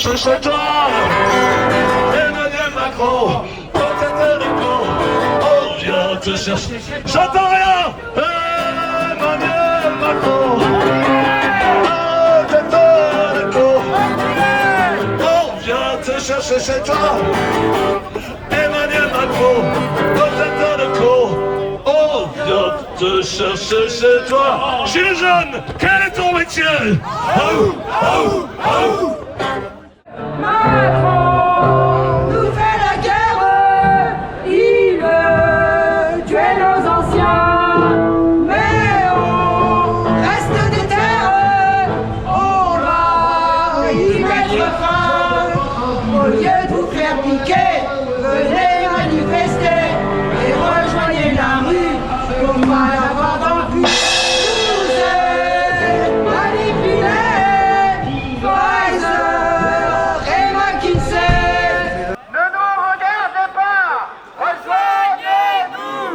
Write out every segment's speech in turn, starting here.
chercher chez toi. Emmanuel Macron, dans ta téléco, on vient te chercher. J'entends rien. Emmanuel Macron, dans ta téléco, on vient te chercher chez toi. Emmanuel Macron, dans ta téléco, on vient te chercher chez toi. Gilet jaune, quel est ton métier? Macron nous fait la guerre, il veut tuer nos anciens, mais on reste des terres, on va y mettre fin. Au lieu de vous faire piquer, venez manifester et rejoignez la rue, on va l'avoir dans le cul. Vous êtes manipulés, Pfizer et McKinsey. Ne nous regardez pas, rejoignez-nous.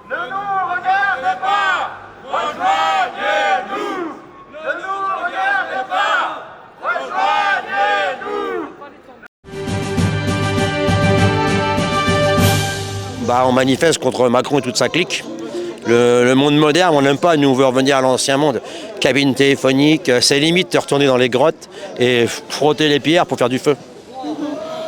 Ne nous regardez pas, rejoignez-nous. Ne nous regardez pas, rejoignez-nous. On manifeste contre Macron et toute sa clique. Le monde moderne, on n'aime pas, nous on veut revenir à l'ancien monde. Cabine téléphonique, c'est limite de retourner dans les grottes et frotter les pierres pour faire du feu.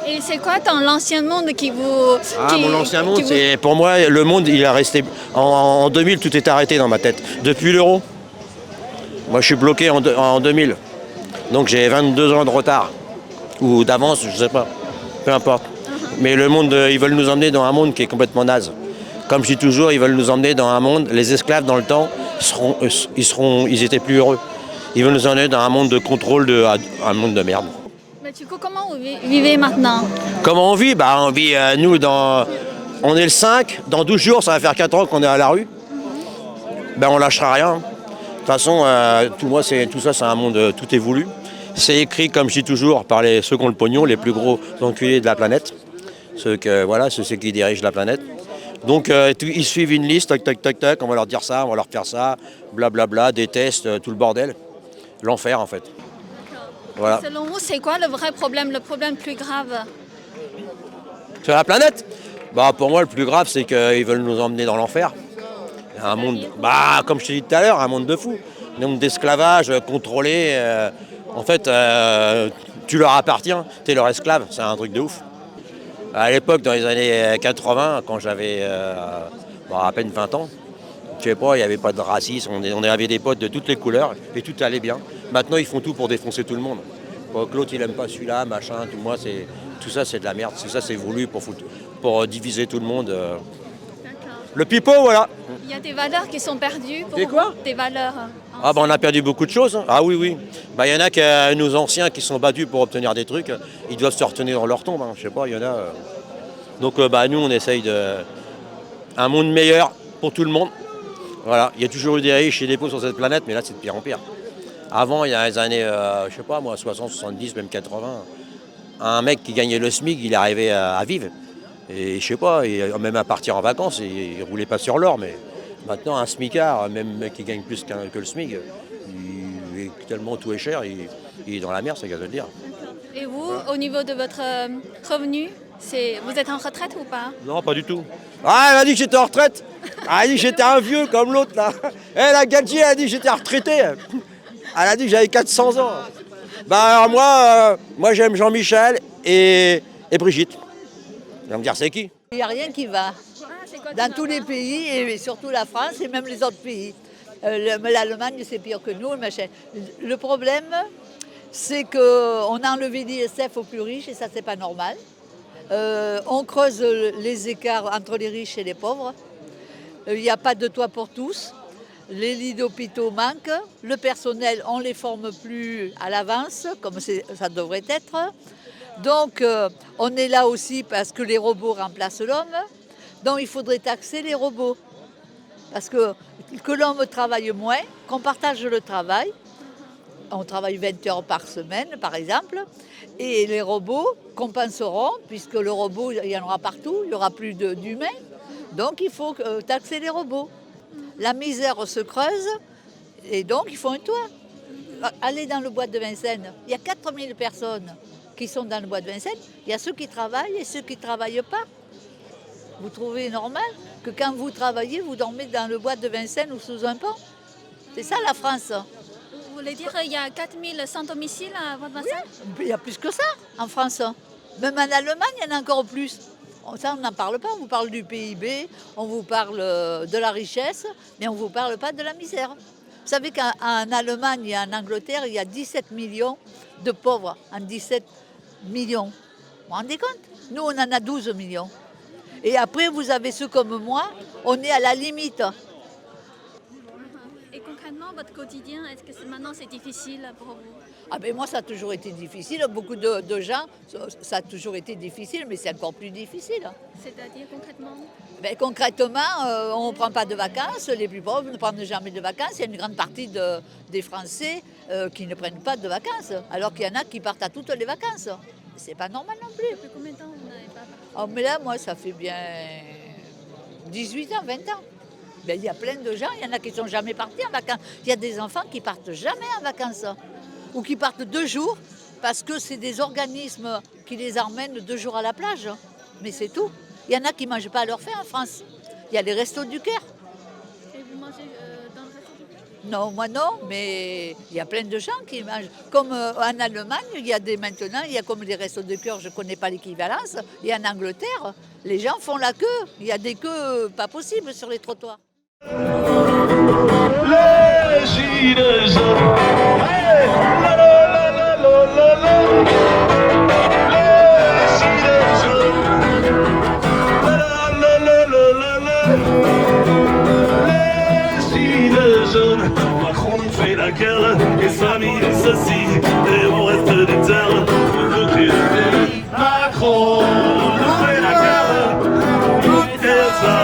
Et c'est quoi l'ancien monde qui vous... Mon ancien monde, c'est pour moi, le monde, il a resté... En 2000, tout est arrêté dans ma tête. Depuis l'euro, moi je suis bloqué en 2000. Donc j'ai 22 ans de retard. Ou d'avance, je sais pas. Peu importe. Mais le monde, ils veulent nous emmener dans un monde qui est complètement naze. Comme je dis toujours, ils veulent nous emmener dans un monde, les esclaves dans le temps, ils étaient plus heureux. Ils veulent nous emmener dans un monde de contrôle, un monde de merde. Mais du coup, comment vous vivez maintenant? Comment on vit? On vit, nous, on est le 5, dans 12 jours, ça va faire 4 ans qu'on est à la rue. On lâchera rien. De toute façon, tout ça, c'est un monde, tout est voulu. C'est écrit, comme je dis toujours, par ceux qui ont le pognon, les plus gros enculés de la planète. Ceux qui dirigent la planète. Donc ils suivent une liste, tac, tac, tac, tac, on va leur dire ça, on va leur faire ça, blablabla, des tests, tout le bordel. L'enfer en fait. Voilà. Selon vous, c'est quoi le vrai problème, le problème plus grave? Sur la planète? Pour moi, le plus grave, c'est qu'ils veulent nous emmener dans l'enfer. Un monde, comme je t'ai dit tout à l'heure, un monde de fous. Un monde d'esclavage contrôlé. En fait, tu leur appartiens, tu es leur esclave, c'est un truc de ouf. À l'époque, dans les années 80, quand j'avais à peine 20 ans, je sais pas, il n'y avait pas de racisme, on avait des potes de toutes les couleurs et tout allait bien. Maintenant, ils font tout pour défoncer tout le monde. Que l'autre, il aime pas celui-là, machin, tout ça, c'est de la merde. Tout ça, c'est voulu pour diviser tout le monde. Le pipeau, voilà. Il y a des valeurs qui sont perdues pour Des quoi? Des valeurs. On a perdu beaucoup de choses. Hein. Ah oui. Il y en a nos anciens qui sont battus pour obtenir des trucs. Ils doivent se retenir dans leur tombe. Hein. Je sais pas, il y en a. Donc nous, on essaye un monde meilleur pour tout le monde. Voilà. Il y a toujours eu des riches et des pauvres sur cette planète, mais là, c'est de pire en pire. Avant, il y a les années, 60, 70, même 80, un mec qui gagnait le SMIC, il arrivait à vivre. Et je sais pas, même à partir en vacances, il ne roulait pas sur l'or, mais maintenant un smicard, même mec qui gagne plus que le SMIC, tellement tout est cher, il est dans la merde, c'est qu'à te le dire. Et vous, au niveau de votre revenu, vous êtes en retraite ou pas? Non, pas du tout. Elle a dit que j'étais en retraite. Elle a dit que j'étais un vieux comme l'autre là. La gadget, elle a dit que j'étais retraité. Elle a dit que j'avais 400 ans. Alors moi j'aime Jean-Michel et Brigitte. Vous allez me dire c'est qui? Il n'y a rien qui va. Dans tous les pays, et surtout la France et même les autres pays. L'Allemagne, c'est pire que nous. Machin. Le problème, c'est qu'on a enlevé l'ISF aux plus riches et ça, c'est pas normal. On creuse les écarts entre les riches et les pauvres. Il n'y a pas de toit pour tous. Les lits d'hôpitaux manquent. Le personnel, on ne les forme plus à l'avance, comme ça devrait être. Donc, on est là aussi parce que les robots remplacent l'homme. Donc, il faudrait taxer les robots. Parce que l'homme travaille moins, qu'on partage le travail. On travaille 20 heures par semaine, par exemple. Et les robots compenseront, puisque le robot, il y en aura partout, il n'y aura plus d'humains. Donc, il faut taxer les robots. La misère se creuse et donc il faut un toit. Allez dans le bois de Vincennes, il y a 4000 personnes qui sont dans le bois de Vincennes, il y a ceux qui travaillent et ceux qui ne travaillent pas. Vous trouvez normal que quand vous travaillez, vous dormez dans le bois de Vincennes ou sous un pont? C'est ça la France. Vous voulez dire qu'il y a 4100 domiciles à votre bassin? Il y a plus que ça en France. Même en Allemagne, il y en a encore plus. Ça, on n'en parle pas. On vous parle du PIB, on vous parle de la richesse, mais on ne vous parle pas de la misère. Vous savez qu'en Allemagne et en Angleterre, il y a 17 millions de pauvres. En 17 millions. Vous vous rendez compte? Nous, on en a 12 millions. Et après, vous avez ceux comme moi, on est à la limite. Et concrètement, votre quotidien, est-ce que maintenant c'est difficile pour vous? Ah ben moi, ça a toujours été difficile. Beaucoup de gens, ça a toujours été difficile, mais c'est encore plus difficile. C'est-à-dire concrètement? Ben, concrètement, on ne prend pas de vacances. Les plus pauvres ne prennent jamais de vacances. Il y a une grande partie des Français qui ne prennent pas de vacances, alors qu'il y en a qui partent à toutes les vacances. C'est pas normal non plus. Depuis combien de temps vous n'avez pas parti? Oh, mais là, moi, ça fait bien 18 ans, 20 ans. Ben, il y a plein de gens, il y en a qui ne sont jamais partis en vacances. Il y a des enfants qui partent jamais en vacances. Ou qui partent 2 jours, parce que c'est des organismes qui les emmènent 2 jours à la plage. Mais c'est tout. Il y en a qui ne mangent pas à leur faim en France. Il y a les restos du Caire. Et vous mangez dans le resto du Caire? Non, moi non, mais il y a plein de gens qui mangent. Comme en Allemagne, il y a maintenant, il y a comme des restos de cœur, je ne connais pas l'équivalence. Et en Angleterre, les gens font la queue. Il y a des queues pas possibles sur les trottoirs. Les gilets jaunes. Hey, la la la la la la la. Les gilets jaunes. La la la la la la. Les gilets jaunes. Macron nous fait la guerre et sa mine ceci. Et on reste des terres. Macron nous fait la guerre et sa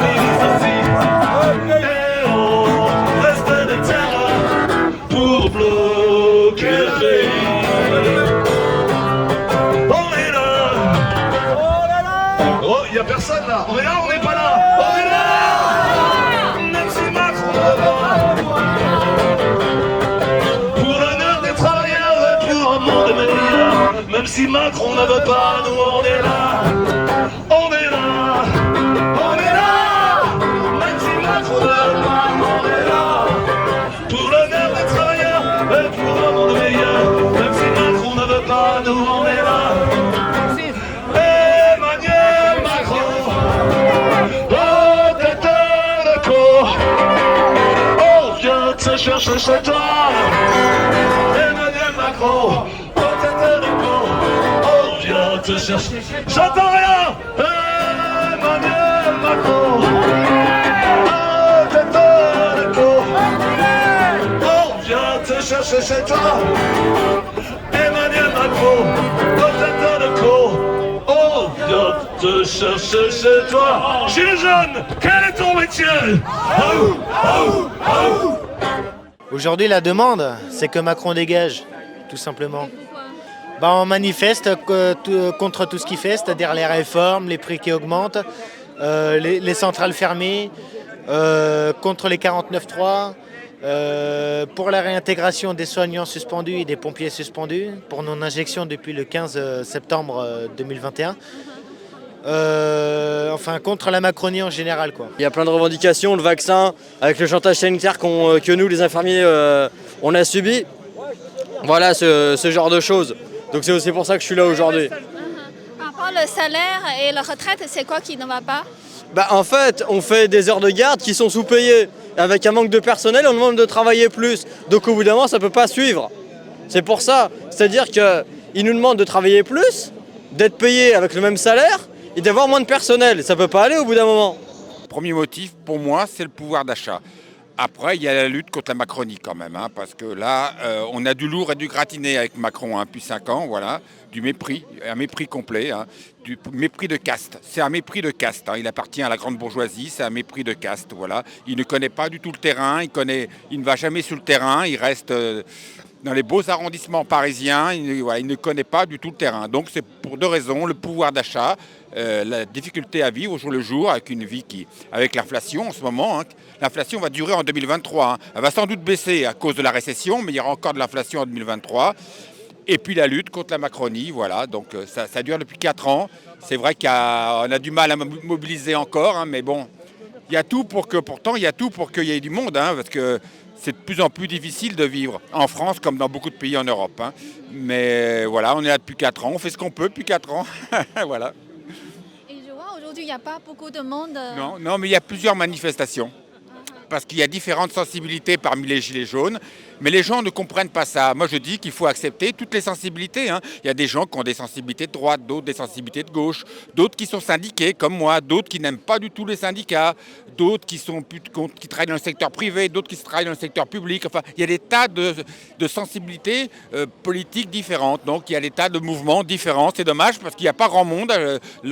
mine ceci. Pour bloquer le pays. On est là. Oh, il n'y a personne là. On est là, on n'est pas là. On est là. Même si Macron ne veut pas. Pour l'honneur des travailleurs et pour un monde meilleur. Même si Macron ne veut pas, nous on est là. On est là. On est là. Même si Macron ne veut pas, on est là. Pour l'honneur des travailleurs et pour un monde meilleur. Même si Macron ne veut pas, nous on est là. Emmanuel Macron, oh tête de con, on vient te chercher chez toi. Emmanuel Macron, oh tête de con, on vient te chercher. J'entends rien. Emmanuel Macron, oh tête de con. Te chercher chez toi, Emmanuel Macron, tête de con, on vient te chercher chez toi. Gilets jaunes, quel est ton métier? Aujourd'hui, la demande, c'est que Macron dégage, tout simplement. On manifeste contre tout ce qu'il fait, c'est-à-dire les réformes, les prix qui augmentent, les centrales fermées, contre les 49.3. Pour la réintégration des soignants suspendus et des pompiers suspendus, pour non-injection depuis le 15 septembre 2021. Enfin, contre la Macronie en général, quoi. Il y a plein de revendications, le vaccin, avec le chantage sanitaire que nous, les infirmiers, on a subi. Voilà, ce genre de choses. Donc c'est aussi pour ça que je suis là aujourd'hui. Par rapport au salaire et la retraite, c'est quoi qui ne va pas? En fait, on fait des heures de garde qui sont sous-payées. Avec un manque de personnel, on demande de travailler plus. Donc au bout d'un moment, ça ne peut pas suivre. C'est pour ça. C'est-à-dire qu'ils nous demandent de travailler plus, d'être payés avec le même salaire et d'avoir moins de personnel. Ça ne peut pas aller au bout d'un moment. Premier motif, pour moi, c'est le pouvoir d'achat. Après, il y a la lutte contre la Macronie quand même, parce que là, on a du lourd et du gratiné avec Macron depuis 5 ans, voilà, du mépris, un mépris complet, du mépris de caste. C'est un mépris de caste, il appartient à la grande bourgeoisie, c'est un mépris de caste, voilà. Il ne connaît pas du tout le terrain, il ne va jamais sur le terrain, il reste dans les beaux arrondissements parisiens, il ne connaît pas du tout le terrain. Donc c'est pour 2 raisons, le pouvoir d'achat, la difficulté à vivre au jour le jour, avec une vie avec l'inflation en ce moment. L'inflation va durer en 2023. Elle va sans doute baisser à cause de la récession, mais il y aura encore de l'inflation en 2023. Et puis la lutte contre la Macronie, voilà. Donc ça dure depuis 4 ans. C'est vrai qu'on a du mal à mobiliser encore, hein, mais bon, il y a tout pour qu'il y ait du monde, hein, parce que c'est de plus en plus difficile de vivre en France comme dans beaucoup de pays en Europe. Hein. Mais voilà, on est là depuis 4 ans, on fait ce qu'on peut depuis 4 ans. Voilà. Et je vois aujourd'hui, il n'y a pas beaucoup de monde. Non, mais il y a plusieurs manifestations. Parce qu'il y a différentes sensibilités parmi les gilets jaunes, mais les gens ne comprennent pas ça. Moi, je dis qu'il faut accepter toutes les sensibilités. Hein. Il y a des gens qui ont des sensibilités de droite, d'autres des sensibilités de gauche, d'autres qui sont syndiqués comme moi, d'autres qui n'aiment pas du tout les syndicats, d'autres qui travaillent dans le secteur privé, d'autres qui travaillent dans le secteur public. Enfin, il y a des tas de sensibilités politiques différentes. Donc, il y a des tas de mouvements différents. C'est dommage parce qu'il n'y a pas grand monde. Il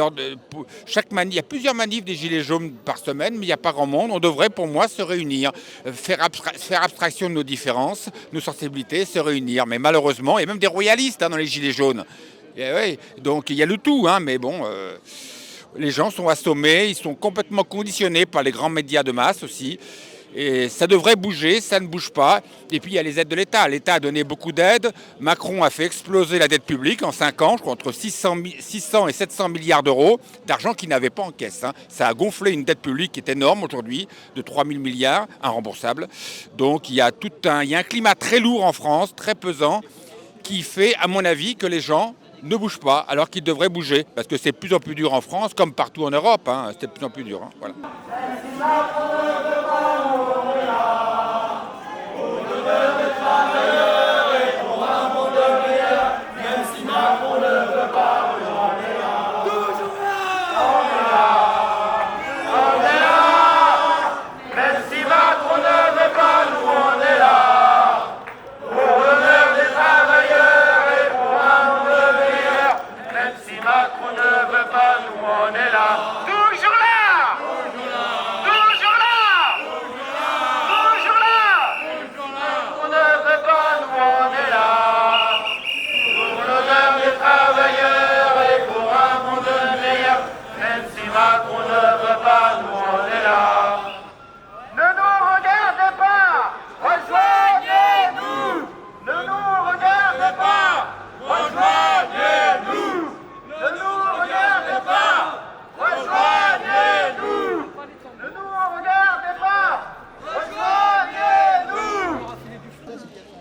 y a plusieurs manifs des gilets jaunes par semaine, mais il n'y a pas grand monde. On devrait, pour moi, se réunir, faire abstraction de nos différences, nos sensibilités, se réunir. Mais malheureusement, il y a même des royalistes dans les gilets jaunes. Et ouais, donc il y a le tout, hein, mais bon, les gens sont assommés, ils sont complètement conditionnés par les grands médias de masse aussi. Et ça devrait bouger, ça ne bouge pas. Et puis il y a les aides de l'État. L'État a donné beaucoup d'aides. Macron a fait exploser la dette publique en 5 ans, je crois entre 600 et 700 milliards d'euros d'argent qu'il n'avait pas en caisse. Hein. Ça a gonflé une dette publique qui est énorme aujourd'hui, de 3 000 milliards, irremboursable. Donc il y a un climat très lourd en France, très pesant, qui fait, à mon avis, que les gens ne bougent pas, alors qu'ils devraient bouger. Parce que c'est de plus en plus dur en France, comme partout en Europe. Hein. C'est de plus en plus dur. Hein. Voilà.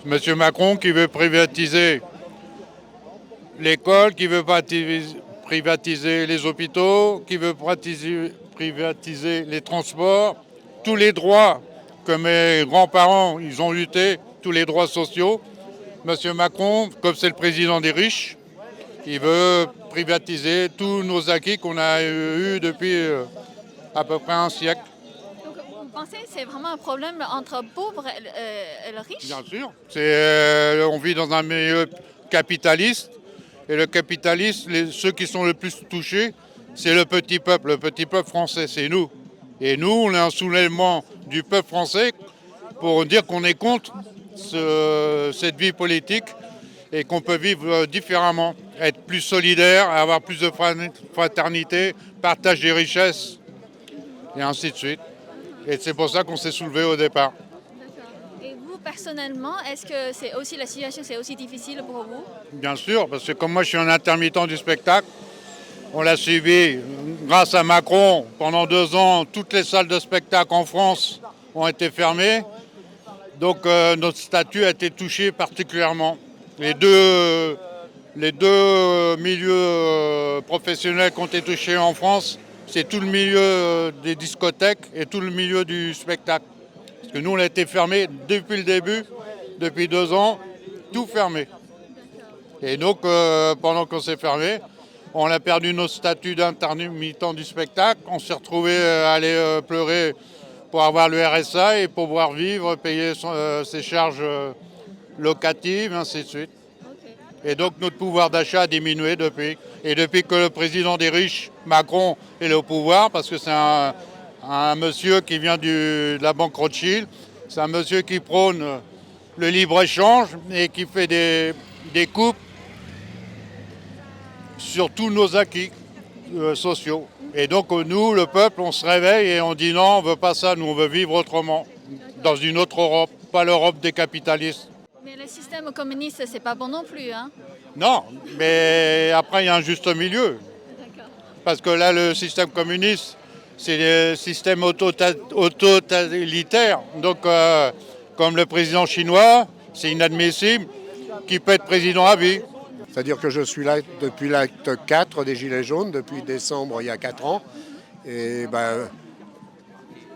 Monsieur Macron qui veut privatiser l'école, qui veut privatiser les hôpitaux, qui veut privatiser les transports, tous les droits que mes grands-parents ils ont lutté, tous les droits sociaux. Monsieur Macron, comme c'est le président des riches, il veut privatiser tous nos acquis qu'on a eus depuis à peu près un siècle. Vous pensez que c'est vraiment un problème entre pauvres et le riche? Bien sûr. On vit dans un milieu capitaliste. Et le capitaliste, ceux qui sont le plus touchés, c'est le petit peuple français, c'est nous. Et nous, on est un soulèvement du peuple français pour dire qu'on est contre cette vie politique et qu'on peut vivre différemment, être plus solidaire, avoir plus de fraternité, partage des richesses, et ainsi de suite. Et c'est pour ça qu'on s'est soulevé au départ. Et vous, personnellement, est-ce que la situation c'est aussi difficile pour vous? Bien sûr, parce que comme moi je suis un intermittent du spectacle, on l'a suivi grâce à Macron. Pendant 2 ans, toutes les salles de spectacle en France ont été fermées. Donc notre statut a été touché particulièrement. Les deux milieux professionnels qui ont été touchés en France, c'est tout le milieu des discothèques et tout le milieu du spectacle. Parce que nous, on a été fermés depuis le début, depuis 2 ans, tout fermé. Et donc, pendant qu'on s'est fermé, on a perdu notre statut d'intermittent du spectacle. On s'est retrouvé à aller pleurer pour avoir le RSA et pour pouvoir vivre, payer ses charges locatives, ainsi de suite. Et donc notre pouvoir d'achat a diminué depuis. Et depuis que le président des riches, Macron, est au pouvoir, parce que c'est un monsieur qui vient de la banque Rothschild, c'est un monsieur qui prône le libre-échange et qui fait des coupes sur tous nos acquis sociaux. Et donc nous, le peuple, on se réveille et on dit non, on ne veut pas ça, nous on veut vivre autrement, dans une autre Europe, pas l'Europe des capitalistes. Mais le système communiste, c'est pas bon non plus, hein? Non, mais après, il y a un juste milieu. D'accord. Parce que là, le système communiste, c'est le système totalitaire. Donc, comme le président chinois, c'est inadmissible qu'il peut être président à vie. C'est-à-dire que je suis là depuis l'acte 4 des Gilets jaunes, depuis décembre il y a 4 ans. Et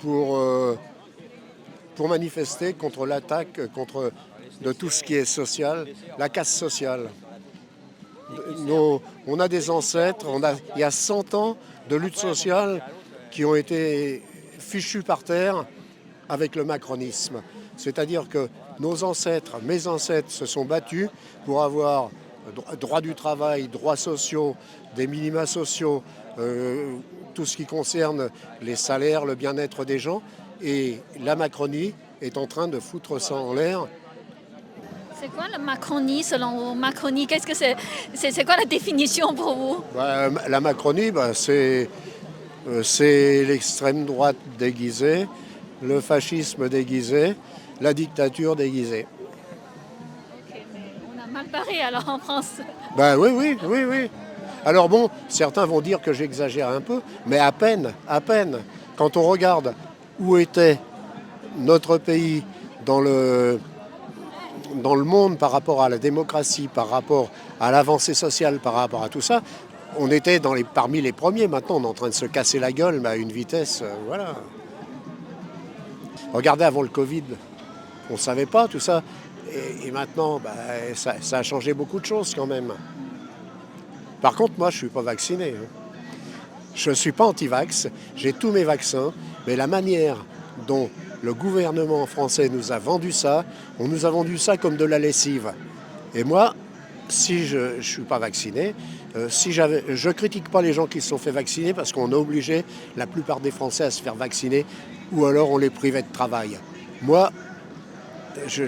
pour manifester contre l'attaque, de tout ce qui est social, la casse sociale. On a des ancêtres, il y a 100 ans de lutte sociale qui ont été fichus par terre avec le macronisme. C'est-à-dire que nos ancêtres, mes ancêtres se sont battus pour avoir droit du travail, droits sociaux, des minima sociaux, tout ce qui concerne les salaires, le bien-être des gens. Et la Macronie est en train de foutre ça en l'air. C'est quoi la Macronie selon vous? Macronie, qu'est-ce que c'est? C'est quoi la définition pour vous? La Macronie, c'est l'extrême droite déguisée, le fascisme déguisé, la dictature déguisée. Ok, mais on a mal parlé alors en France. Oui. Alors bon, certains vont dire que j'exagère un peu, mais à peine. Quand on regarde où était notre pays dans le monde par rapport à la démocratie, par rapport à l'avancée sociale, par rapport à tout ça, on était parmi les premiers. Maintenant, on est en train de se casser la gueule à une vitesse, voilà. Regardez avant le Covid, on ne savait pas tout ça. Et maintenant, ça a changé beaucoup de choses quand même. Par contre, moi, je ne suis pas vacciné. Je ne suis pas anti-vax, j'ai tous mes vaccins, mais la manière dont le gouvernement français nous a vendu ça, on nous a vendu ça comme de la lessive. Et moi, si je ne suis pas vacciné, je ne critique pas les gens qui se sont fait vacciner parce qu'on a obligé la plupart des Français à se faire vacciner ou alors on les privait de travail. Moi, je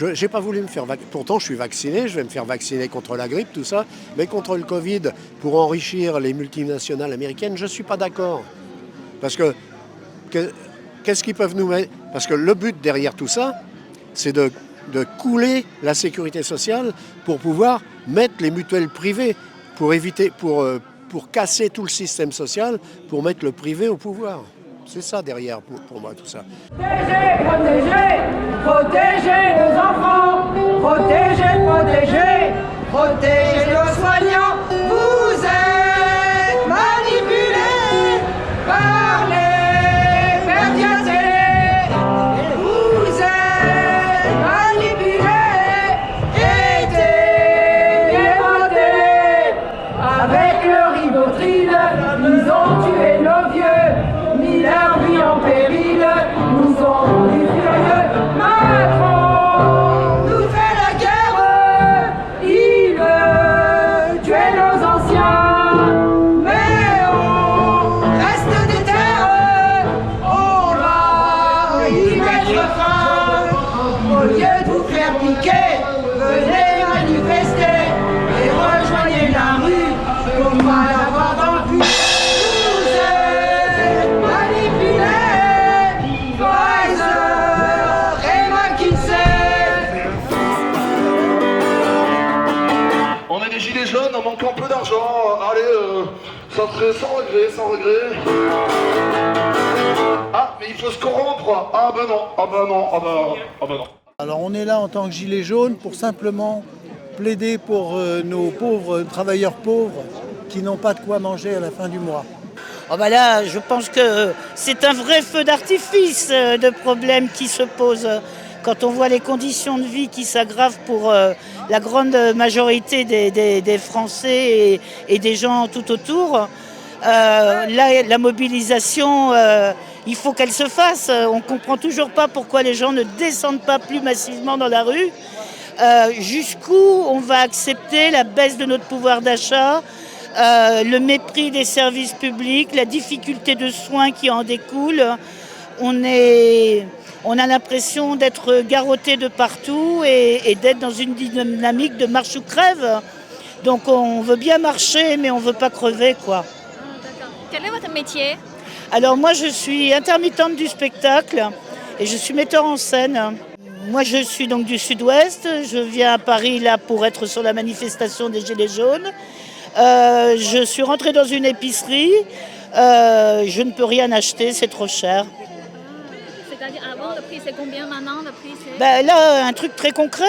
n'ai pas voulu me faire vacciner. Pourtant, je suis vacciné, je vais me faire vacciner contre la grippe, tout ça, mais contre le Covid, pour enrichir les multinationales américaines, je ne suis pas d'accord. Parce que qu'est-ce qu'ils peuvent nous mettre? Parce que le but derrière tout ça, c'est de couler la sécurité sociale pour pouvoir mettre les mutuelles privées, pour casser tout le système social, pour mettre le privé au pouvoir. C'est ça derrière pour moi tout ça. Protéger nos enfants, protéger nos soignants. Vous êtes manipulés par les médias télé. Vous êtes manipulés et démontés. Avec leur ribotril, ils ont tué nos vieux, mis leur vie en péril, nous ont rendus furieux. Macron nous fait la guerre, il veut tuer nos anciens, mais on reste déterre, on va y mettre fin. Au lieu de vous faire piquer, venez manifester et rejoignez la rue, on va l'avoir dans le cul. Vous êtes manipulés, Pfizer et McKinsey. On est des gilets jaunes, on manque un peu d'argent. Allez, ça serait sans regret. Ah, mais il faut se corrompre. Ah ben non. Alors on est là en tant que gilets jaunes pour simplement plaider pour nos pauvres travailleurs pauvres qui n'ont pas de quoi manger à la fin du mois. Oh bah là, je pense que c'est un vrai feu d'artifice de problèmes qui se posent quand on voit les conditions de vie qui s'aggravent pour la grande majorité des Français et des gens tout autour. Là, la mobilisation, il faut qu'elle se fasse. On ne comprend toujours pas pourquoi les gens ne descendent pas plus massivement dans la rue. Jusqu'où on va accepter la baisse de notre pouvoir d'achat, le mépris des services publics, la difficulté de soins qui en découle. On a l'impression d'être garrotté de partout et d'être dans une dynamique de marche ou crève. Donc on veut bien marcher, mais on ne veut pas crever, quoi. D'accord. Quel est votre métier? Alors moi, je suis intermittente du spectacle et je suis metteur en scène. moi je suis donc du sud-ouest, je viens à Paris là pour être sur la manifestation des Gilets jaunes. Je suis rentrée dans une épicerie, je ne peux rien acheter, c'est trop cher. C'est-à-dire avant, le prix c'est combien maintenant? Le prix c'est... Ben là, un truc très concret,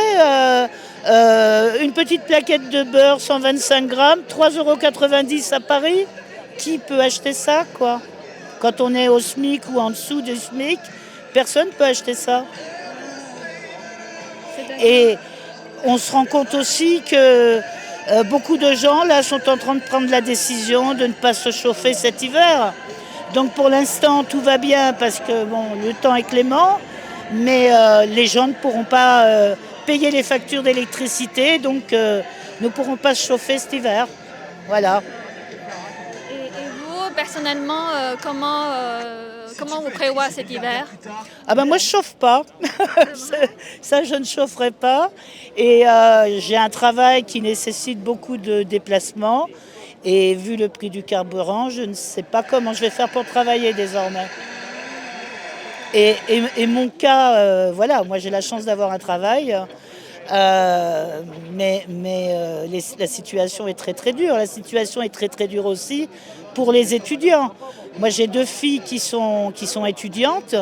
une petite plaquette de beurre 125 grammes, 3,90 € à Paris. Qui peut acheter ça, quoi? Quand on est au SMIC ou en dessous du SMIC, personne ne peut acheter ça. Et on se rend compte aussi que beaucoup de gens là sont en train de prendre la décision de ne pas se chauffer cet hiver. Donc pour l'instant, tout va bien parce que bon, le temps est clément, mais les gens ne pourront pas payer les factures d'électricité, donc ne pourront pas se chauffer cet hiver. Voilà. Personnellement, comment vous prévoyez cet hiver? Ah ben moi je chauffe pas, ça je ne chaufferai pas. Et j'ai un travail qui nécessite beaucoup de déplacements. Et vu le prix du carburant, je ne sais pas comment je vais faire pour travailler désormais. Et mon cas, voilà, moi j'ai la chance d'avoir un travail. Mais la situation est très très dure. La situation est très très dure aussi pour les étudiants. Moi j'ai 2 filles qui sont étudiantes.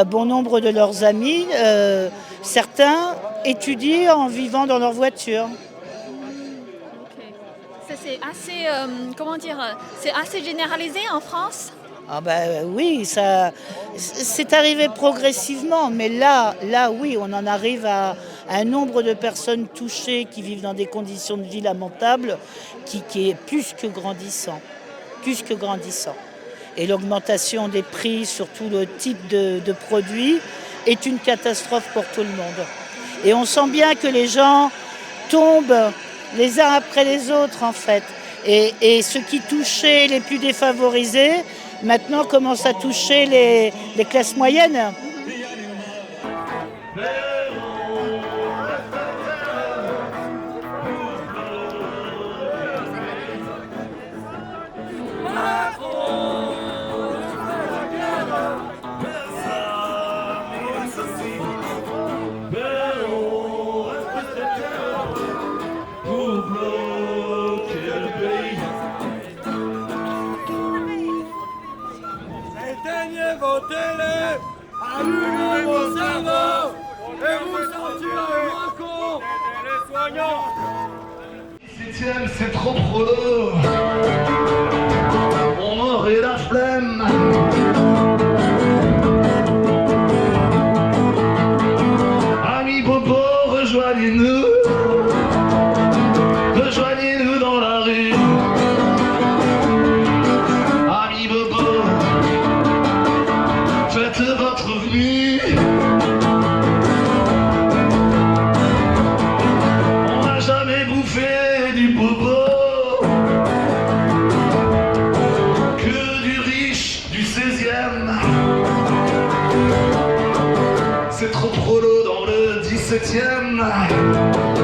Bon nombre de leurs amis, certains étudient en vivant dans leur voiture. Ça, c'est assez, c'est assez généralisé en France? Ah ben oui, ça, c'est arrivé progressivement, mais là oui, on en arrive à un nombre de personnes touchées qui vivent dans des conditions de vie lamentables qui est plus que grandissant. Et l'augmentation des prix sur tout le type de produits est une catastrophe pour tout le monde. Et on sent bien que les gens tombent les uns après les autres en fait. Et ceux qui touchaient les plus défavorisés, maintenant commencent à toucher les classes moyennes. Éteignez vos télés, allumez vos cerveaux, et vous sentirez moins con. Les soignants. 17e, c'est trop prolo. On aurait la flemme. Amis Bobo, rejoignez-nous. Rejoignez-nous dans la rue. Amis Bobo, faites votre venue. On n'a jamais bouffé du bobo que du riche du 16e. C'est trop prolo dans le 17e.